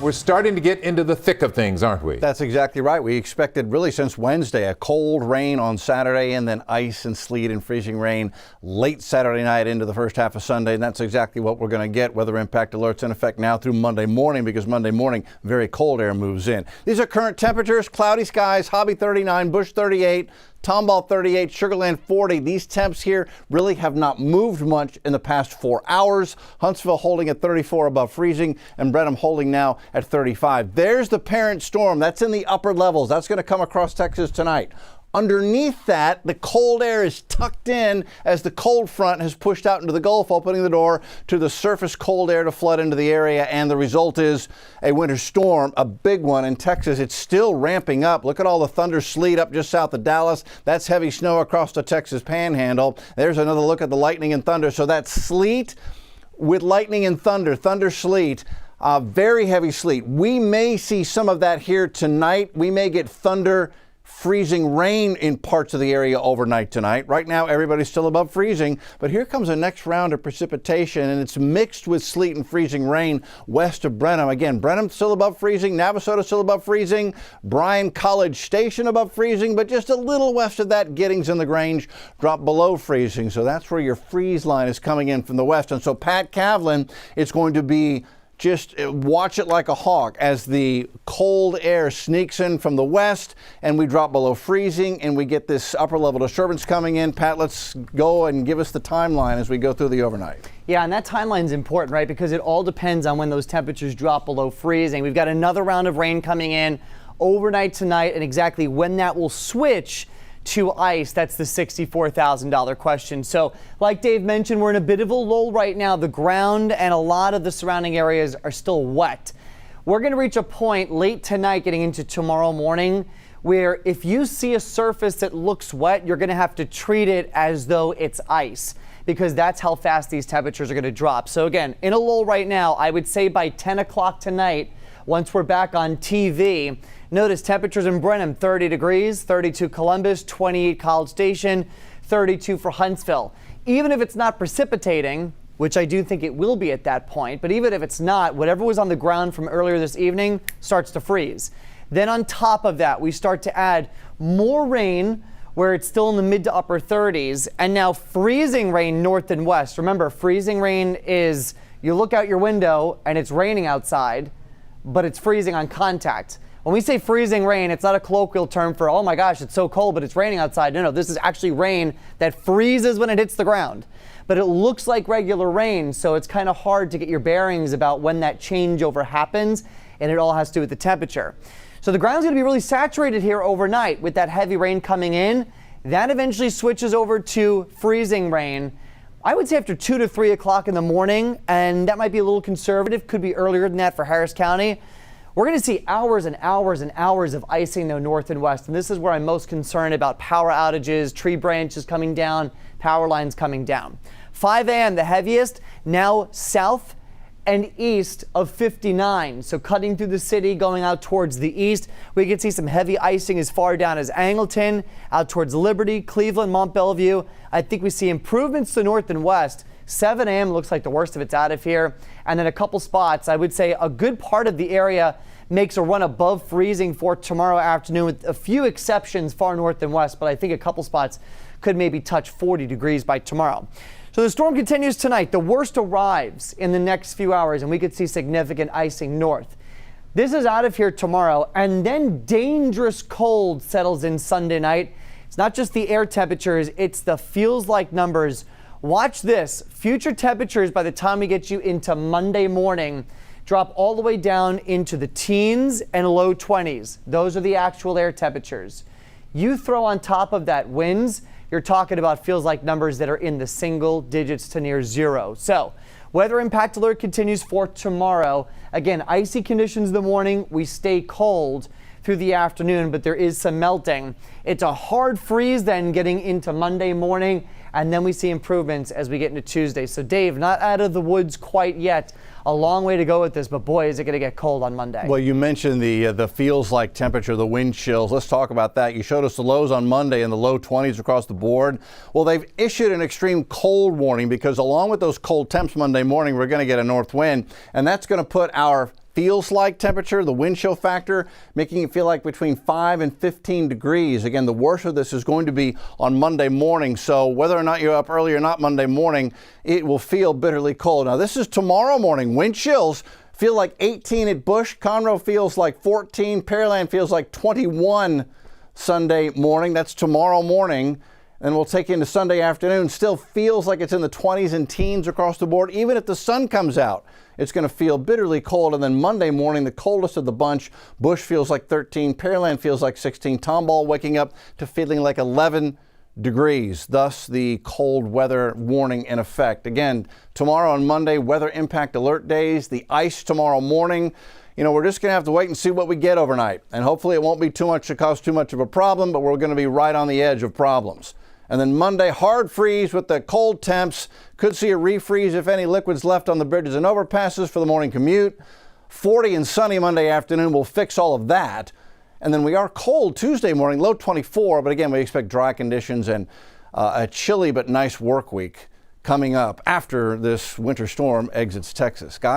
We're starting to get into the thick of things, aren't we? That's exactly right. We expected really since Wednesday a cold rain on Saturday and then ice and sleet and freezing rain late Saturday night into the first half of Sunday. And that's exactly what we're going to get. Weather impact alerts in effect now through Monday morning because Monday morning very cold air moves in. These are current temperatures: cloudy skies, Hobby 39, Bush 38, Tomball 38, Sugarland 40. These temps here really have not moved much in the past 4 hours. Huntsville holding at 34 above freezing, and Brenham holding now at 35. There's the parent storm. That's in the upper levels. That's going to come across Texas tonight. Underneath that, the cold air is tucked in as the cold front has pushed out into the Gulf, opening the door to the surface cold air to flood into the area. And the result is a winter storm, a big one in Texas. It's still ramping up. Look at all the thunder sleet up just south of Dallas. That's heavy snow across the Texas panhandle. There's another look at the lightning and thunder. So that's sleet with lightning and thunder, sleet. Very heavy sleet. We may see some of that here tonight. We may get thunder, freezing rain in parts of the area overnight tonight. Right now, everybody's still above freezing, but here comes the next round of precipitation, and it's mixed with sleet and freezing rain west of Brenham. Again, Brenham still above freezing, Navasota still above freezing, Bryan College Station above freezing, but just a little west of that, Giddings and LaGrange drop below freezing. So that's where your freeze line is coming in from the west. And so Pat Cavlin, it's going to be just watch it like a hawk as the cold air sneaks in from the west and we drop below freezing and we get this upper level disturbance coming in. Pat, let's go and give us the timeline as we go through the overnight. Yeah, and that timeline is important, right? Because it all depends on when those temperatures drop below freezing. We've got another round of rain coming in overnight tonight, and exactly when that will switch to ice, that's the $64,000 question. So like Dave mentioned, we're in a bit of a lull right now. The ground and a lot of the surrounding areas are still wet. We're going to reach a point late tonight getting into tomorrow morning where if you see a surface that looks wet, you're going to have to treat it as though it's ice, because that's how fast these temperatures are going to drop. So again, in a lull right now, I would say by 10 o'clock tonight, once we're back on TV, notice temperatures in Brenham, 30 degrees, 32 Columbus, 28 College Station, 32 for Huntsville. Even if it's not precipitating, which I do think it will be at that point, but even if it's not, whatever was on the ground from earlier this evening starts to freeze. Then on top of that, we start to add more rain where it's still in the mid to upper 30s, and now freezing rain north and west. Remember, freezing rain is you look out your window and it's raining outside, but it's freezing on contact. When we say freezing rain, it's not a colloquial term for, oh my gosh, it's so cold, but it's raining outside. No, this is actually rain that freezes when it hits the ground. But it looks like regular rain, so it's kind of hard to get your bearings about when that changeover happens, and it all has to do with the temperature. So the ground's going to be really saturated here overnight with that heavy rain coming in. That eventually switches over to freezing rain, I would say after 2 to 3 o'clock in the morning, and that might be a little conservative, could be earlier than that for Harris County. We're going to see hours and hours and hours of icing though north and west, and this is where I'm most concerned about power outages, tree branches coming down, power lines coming down. 5 a.m. the heaviest, now south and east of 59. So cutting through the city, going out towards the east, we can see some heavy icing as far down as Angleton, out towards Liberty, Cleveland, Mont Belvieu. I think we see improvements to north and west. 7 a.m. looks like the worst of it's out of here. And then a couple spots, I would say a good part of the area makes a run above freezing for tomorrow afternoon, with a few exceptions far north and west, but I think a couple spots could maybe touch 40 degrees by tomorrow. So the storm continues tonight. The worst arrives in the next few hours, and we could see significant icing north. This is out of here tomorrow, and then dangerous cold settles in Sunday night. It's not just the air temperatures, it's the feels like numbers. Watch this. Future temperatures by the time we get you into Monday morning drop all the way down into the teens and low 20s. Those are the actual air temperatures. You throw on top of that winds, you're talking about feels like numbers that are in the single digits to near zero. So weather impact alert continues for tomorrow. Again, icy conditions in the morning. We stay cold through the afternoon, but there is some melting. It's a hard freeze then getting into Monday morning, and then we see improvements as we get into Tuesday. So Dave, not out of the woods quite yet. A long way to go with this, but boy, is it going to get cold on Monday. Well, you mentioned the feels like temperature, the wind chills. Let's talk about that. You showed us the lows on Monday in the low 20s across the board. Well, they've issued an extreme cold warning because along with those cold temps Monday morning, we're going to get a north wind, and that's going to put our feels like temperature, the wind chill factor, making it feel like between 5 and 15 degrees. Again, the worst of this is going to be on Monday morning. So whether or not you're up early or not Monday morning, it will feel bitterly cold. Now, this is tomorrow morning. Wind chills feel like 18 at Bush. Conroe feels like 14. Pearland feels like 21 Sunday morning. That's tomorrow morning. And we'll take into Sunday afternoon. Still feels like it's in the 20s and teens across the board. Even if the sun comes out, it's going to feel bitterly cold. And then Monday morning, the coldest of the bunch. Bush feels like 13. Pearland feels like 16. Tomball waking up to feeling like 11 degrees. Thus, the cold weather warning in effect. Again, tomorrow and Monday, weather impact alert days. The ice tomorrow morning. You know, we're just going to have to wait and see what we get overnight. And hopefully it won't be too much to cause too much of a problem, but we're going to be right on the edge of problems. And then Monday, hard freeze with the cold temps. Could see a refreeze if any liquids left on the bridges and overpasses for the morning commute. 40 and sunny Monday afternoon will fix all of that. And then we are cold Tuesday morning, low 24. But again, we expect dry conditions and a chilly but nice work week coming up after this winter storm exits Texas. Guys.